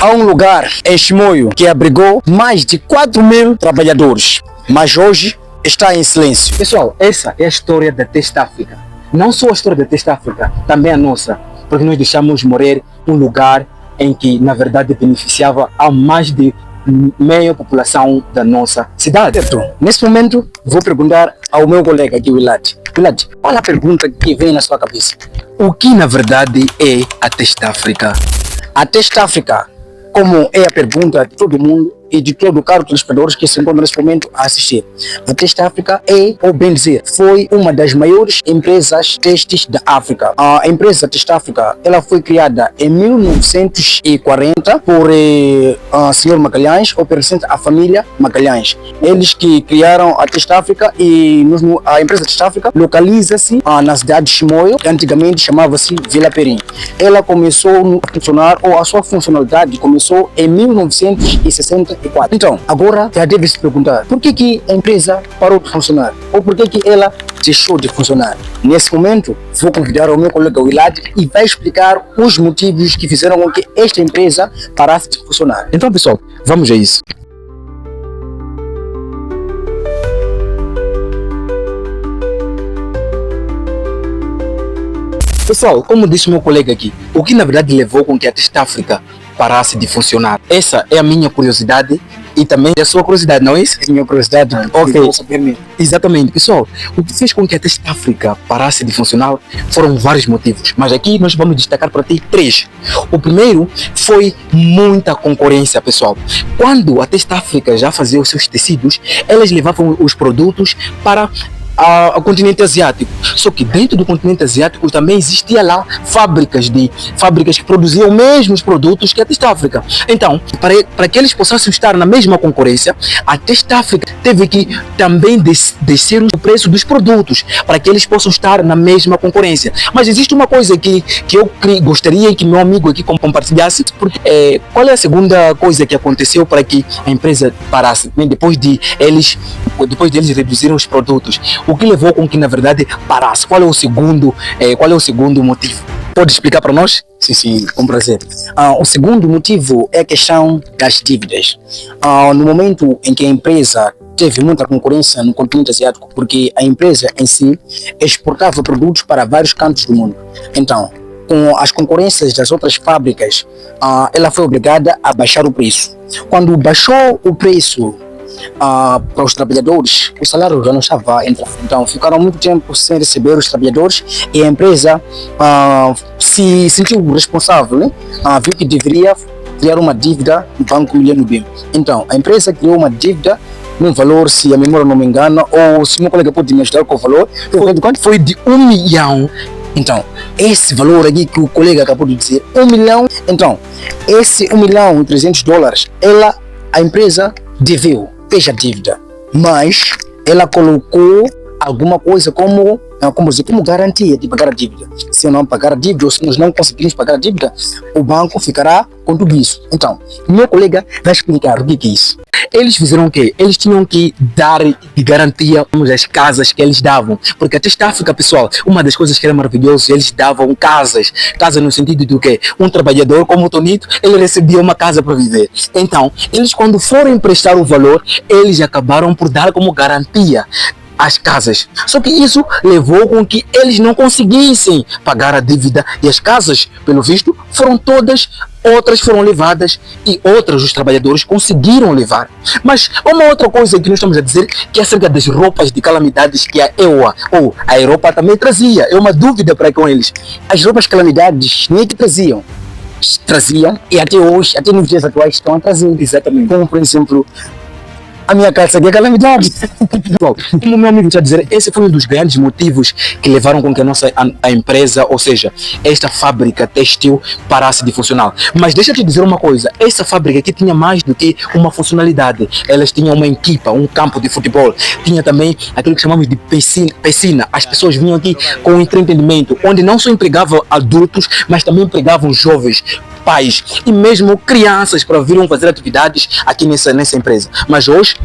Há um lugar em Chimoio que abrigou mais de 4.000 trabalhadores, mas hoje está em silêncio. Pessoal, essa é a história da Testa África. Não só a história da Testa África, também a nossa, porque nós deixamos morrer um lugar em que, na verdade, beneficiava a mais de meia população da nossa cidade. Nesse momento, vou perguntar ao meu colega aqui, Willad. Willad, qual a pergunta que vem na sua cabeça? O que, na verdade, é a Testa África? A Testa África, como é a pergunta de todo mundo e de todo o caro telespectadores que se encontram nesse momento a assistir. A Testa África é, ou bem dizer, foi uma das maiores empresas textis da África. A empresa Testa África, ela foi criada em 1940 por Sr. Magalhães, ou pertencente à família Magalhães. Eles que criaram a Testa África e a empresa Testa África localiza-se na cidade de Chimoio, que antigamente chamava-se Vila Perim. Ela começou a funcionar, ou a sua funcionalidade começou em 1964. Então, agora já deve se perguntar por que a empresa parou de funcionar ou por que ela deixou de funcionar. Nesse momento, vou convidar o meu colega Willad e vai explicar os motivos que fizeram com que esta empresa parasse de funcionar. Então, pessoal, vamos a isso. Pessoal, como disse o meu colega aqui, o que na verdade levou com que a Testa África parasse de funcionar? Essa é a minha curiosidade e também a sua curiosidade, não é isso? É a minha curiosidade. Ok, exatamente. Pessoal, o que fez com que a Testa África parasse de funcionar foram vários motivos, mas aqui nós vamos destacar para ti 3. O primeiro foi muita concorrência, pessoal. Quando a Testa África já fazia os seus tecidos, elas levavam os produtos para ao continente asiático. Só que dentro do continente asiático também existia lá fábricas que produziam os mesmos produtos que a Testa África. Então, para que eles possam estar na mesma concorrência, a Testa África teve que também descer o preço dos produtos para que eles possam estar na mesma concorrência. Mas existe uma coisa que eu gostaria que meu amigo aqui compartilhasse, porque qual é a segunda coisa que aconteceu para que a empresa parasse, né? Depois de eles reduzirem os produtos? O que levou com que, na verdade, parasse? Qual é o segundo motivo? Pode explicar para nós? Sim, com prazer. O segundo motivo é a questão das dívidas. No momento em que a empresa teve muita concorrência no continente asiático, porque a empresa em si exportava produtos para vários cantos do mundo. Então, com as concorrências das outras fábricas, ela foi obrigada a baixar o preço. Quando baixou o preço para os trabalhadores, o salário já não estava a entrar. Então ficaram muito tempo sem receber os trabalhadores e a empresa se sentiu responsável, né? Viu que deveria criar uma dívida no Banco Milênio BIM. Então a empresa criou uma dívida num valor, se a memória não me engana, ou se meu colega pode me ajudar com o valor, foi de 1 milhão. Então, esse valor aqui que o colega acabou de dizer, 1 milhão, então, esse 1 milhão e 300 dólares, a empresa fez a dívida, mas ela colocou alguma coisa como garantia de pagar a dívida. Se eu não pagar a dívida, ou se nós não conseguirmos pagar a dívida, o banco ficará com tudo isso. Então, meu colega vai explicar o que é isso. Eles fizeram o quê? Eles tinham que dar de garantia as casas que eles davam. Porque a Testa África, pessoal, uma das coisas que era maravilhoso, eles davam casas. Casa no sentido do quê? Um trabalhador como o Tonito, ele recebia uma casa para viver. Então, eles quando foram emprestar o valor, eles acabaram por dar como garantia as casas. Só que isso levou com que eles não conseguissem pagar a dívida e as casas, pelo visto, outras foram levadas e outras os trabalhadores conseguiram levar. Mas uma outra coisa que nós estamos a dizer que é acerca das roupas de calamidades que a EUA ou a Europa também trazia. É uma dúvida para com eles. As roupas de calamidades nem que traziam e até hoje, até nos dias atuais estão a trazer. Exatamente. Como por exemplo, a minha casa aqui é calamidade. Como meu amigo está a dizer, esse foi um dos grandes motivos que levaram com que a empresa, ou seja, esta fábrica têxtil parasse de funcionar. Mas deixa eu te dizer uma coisa, essa fábrica aqui tinha mais do que uma funcionalidade. Elas tinham uma equipa, um campo de futebol, tinha também aquilo que chamamos de piscina. As pessoas vinham aqui com um entretenimento, onde não só empregavam adultos, mas também empregavam jovens, pais e mesmo crianças para virem fazer atividades aqui nessa empresa. Mas hoje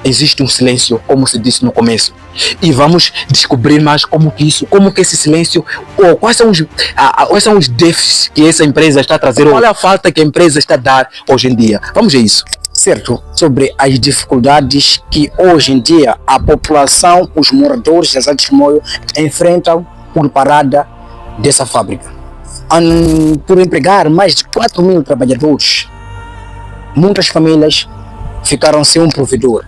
existe um silêncio, como se disse no começo. e vamos descobrir mais como que esse silêncio, ou quais são os déficits que essa empresa está a trazer, qual é a falta que a empresa está a dar hoje em dia. Vamos ver isso. Certo, sobre as dificuldades que hoje em dia a população, os moradores das áreas de Chimoio enfrentam por parada dessa fábrica. Por empregar mais de 4.000 trabalhadores, muitas famílias ficaram sem um provedor,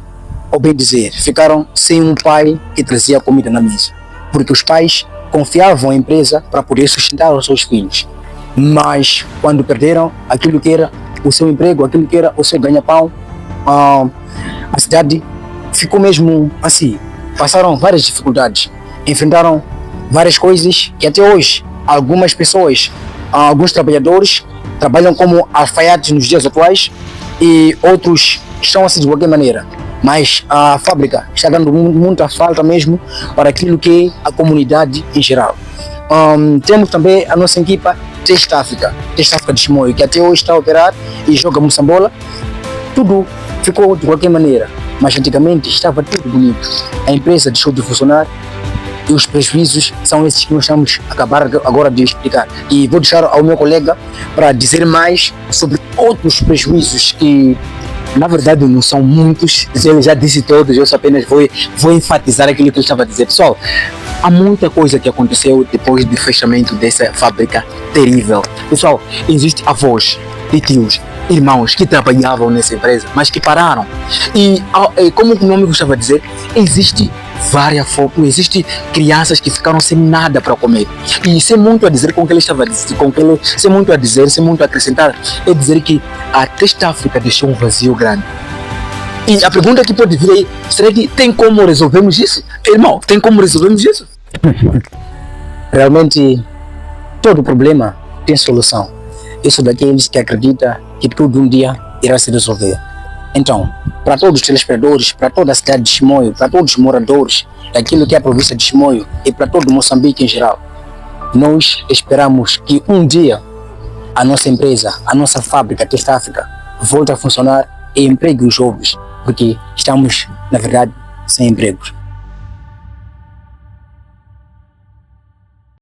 ou bem dizer, ficaram sem um pai que trazia comida na mesa, porque os pais confiavam na empresa para poder sustentar os seus filhos, mas quando perderam aquilo que era o seu emprego, aquilo que era o seu ganha-pão, a cidade ficou mesmo assim. Passaram várias dificuldades, enfrentaram várias coisas que até hoje algumas pessoas, alguns trabalhadores trabalham como alfaiates nos dias atuais e outros estão assim de qualquer maneira. Mas a fábrica está dando muita falta mesmo para aquilo que é a comunidade em geral. Temos também a nossa equipa Test África de Chimoio, que até hoje está a operar e joga moçambola. Tudo ficou de qualquer maneira, mas antigamente estava tudo bonito. A empresa deixou de funcionar e os prejuízos são esses que nós estamos a acabar agora de explicar. E vou deixar ao meu colega para dizer mais sobre outros prejuízos que, na verdade, não são muitos. Ele já disse todos, eu só apenas vou enfatizar aquilo que ele estava a dizer. Pessoal, há muita coisa que aconteceu depois do fechamento dessa fábrica terrível. Pessoal, existem avós e tios, irmãos que trabalhavam nessa empresa, mas que pararam. E como o nome gostava de dizer, existe crianças que ficaram sem nada para comer. E sem muito a dizer com o que ele estava a dizer, sem muito a dizer, sem muito a acrescentar, é dizer que a Test África deixou um vazio grande. E a pergunta que pode vir aí, será que tem como resolvermos isso? Irmão, tem como resolvermos isso? Realmente, todo problema tem solução. Eu sou daqueles que acredita que tudo um dia irá se resolver. Então, para todos os telespectadores, para toda a cidade de Chimoio, para todos os moradores daquilo que é a província de Chimoio e para todo Moçambique em geral, nós esperamos que um dia a nossa empresa, a nossa fábrica Test África volte a funcionar e empregue os jovens, porque estamos, na verdade, sem empregos.